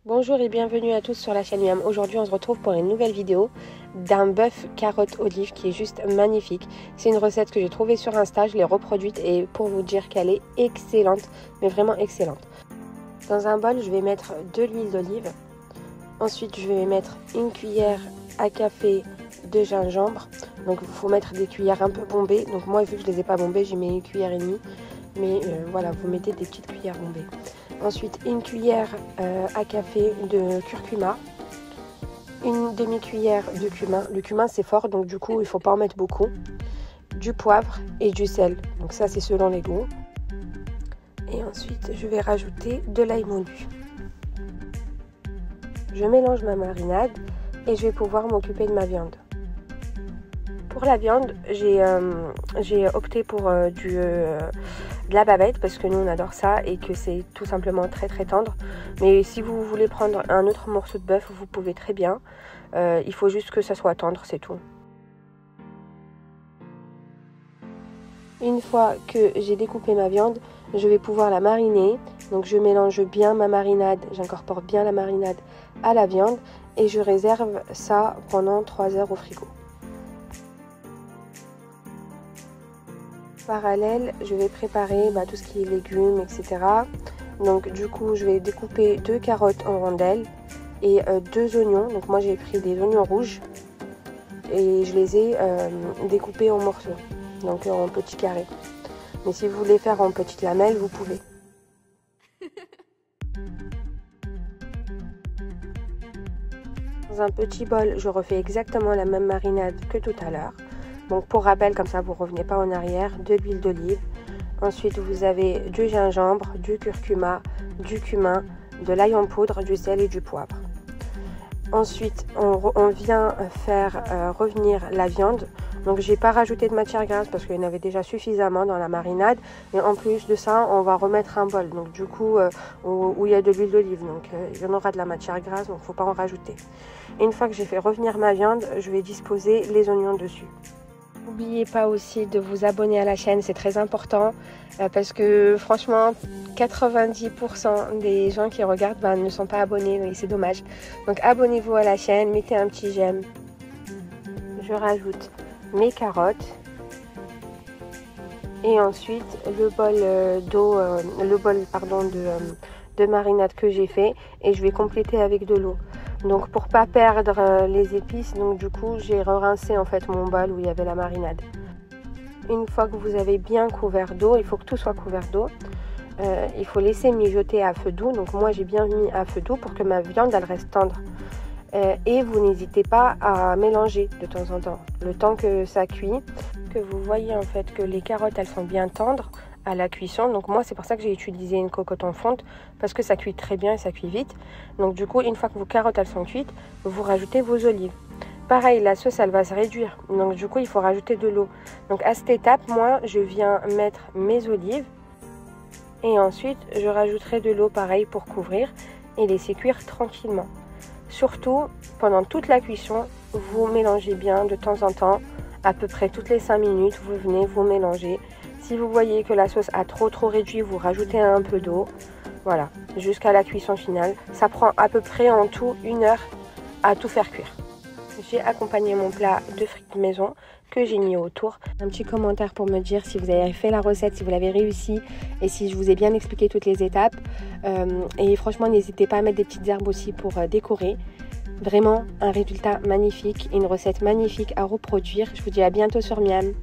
Bonjour et bienvenue à tous sur la chaîne Miam. Aujourd'hui on se retrouve pour une nouvelle vidéo d'un bœuf carotte olive qui est juste magnifique. C'est une recette que j'ai trouvée sur Insta, je l'ai reproduite et pour vous dire qu'elle est excellente, mais vraiment excellente. Dans un bol je vais mettre de l'huile d'olive. Ensuite je vais mettre une cuillère à café de gingembre. Donc il faut mettre des cuillères un peu bombées. Donc moi vu que je ne les ai pas bombées, j'ai mis une cuillère et demie. Mais voilà, vous mettez des petites cuillères bombées. Ensuite, une cuillère à café de curcuma, une demi-cuillère de cumin. Le cumin, c'est fort, donc du coup, il ne faut pas en mettre beaucoup. Du poivre et du sel. Donc ça, c'est selon les goûts. Et ensuite, je vais rajouter de l'ail moulu. Je mélange ma marinade et je vais pouvoir m'occuper de ma viande. Pour la viande, j'ai opté pour de la bavette parce que nous on adore ça et que c'est tout simplement très très tendre. Mais si vous voulez prendre un autre morceau de bœuf, vous pouvez très bien. Il faut juste que ça soit tendre, c'est tout. Une fois que j'ai découpé ma viande, je vais pouvoir la mariner. Donc je mélange bien ma marinade, j'incorpore bien la marinade à la viande et je réserve ça pendant 3 heures au frigo. Parallèle, je vais préparer tout ce qui est légumes, etc. Donc du coup, je vais découper 2 carottes en rondelles et 2 oignons. Donc moi, j'ai pris des oignons rouges et je les ai découpés en morceaux, donc en petits carrés. Mais si vous voulez faire en petites lamelles, vous pouvez. Dans un petit bol, je refais exactement la même marinade que tout à l'heure. Donc pour rappel, comme ça vous ne revenez pas en arrière, de l'huile d'olive. Ensuite vous avez du gingembre, du curcuma, du cumin, de l'ail en poudre, du sel et du poivre. Ensuite on vient faire revenir la viande. Donc j'ai pas rajouté de matière grasse parce qu'il y en avait déjà suffisamment dans la marinade. Et en plus de ça, on va remettre un bol. Donc du coup où il y a de l'huile d'olive. Donc il y en aura de la matière grasse, donc il ne faut pas en rajouter. Et une fois que j'ai fait revenir ma viande, je vais disposer les oignons dessus. N'oubliez pas aussi de vous abonner à la chaîne, c'est très important parce que franchement 90% des gens qui regardent ne sont pas abonnés et c'est dommage. Donc abonnez-vous à la chaîne, mettez un petit j'aime. Je rajoute mes carottes et ensuite le bol d'eau, de marinade que j'ai fait et je vais compléter avec de l'eau. Donc pour pas perdre les épices, donc du coup j'ai rincé en fait mon bol où il y avait la marinade. Une fois que vous avez bien couvert d'eau, il faut que tout soit couvert d'eau. Il faut laisser mijoter à feu doux. Donc moi j'ai bien mis à feu doux pour que ma viande elle reste tendre. Et vous n'hésitez pas à mélanger de temps en temps, le temps que ça cuit, que vous voyez en fait que les carottes elles sont bien tendres à la cuisson. Donc moi c'est pour ça que j'ai utilisé une cocotte en fonte parce que ça cuit très bien et ça cuit vite. Donc du coup une fois que vos carottes elles sont cuites, vous rajoutez vos olives. Pareil, la sauce elle va se réduire, donc du coup il faut rajouter de l'eau. Donc à cette étape, moi je viens mettre mes olives et ensuite je rajouterai de l'eau pareil pour couvrir et laisser cuire tranquillement. Surtout pendant toute la cuisson, vous mélangez bien de temps en temps, à peu près toutes les 5 minutes, vous venez vous mélanger. Si vous voyez que la sauce a trop réduit, vous rajoutez un peu d'eau. Voilà, jusqu'à la cuisson finale. Ça prend à peu près en tout 1 heure à tout faire cuire. J'ai accompagné mon plat de frites maison que j'ai mis autour. Un petit commentaire pour me dire si vous avez fait la recette, si vous l'avez réussi et si je vous ai bien expliqué toutes les étapes. Et franchement, n'hésitez pas à mettre des petites herbes aussi pour décorer. Vraiment un résultat magnifique, une recette magnifique à reproduire. Je vous dis à bientôt sur Miam.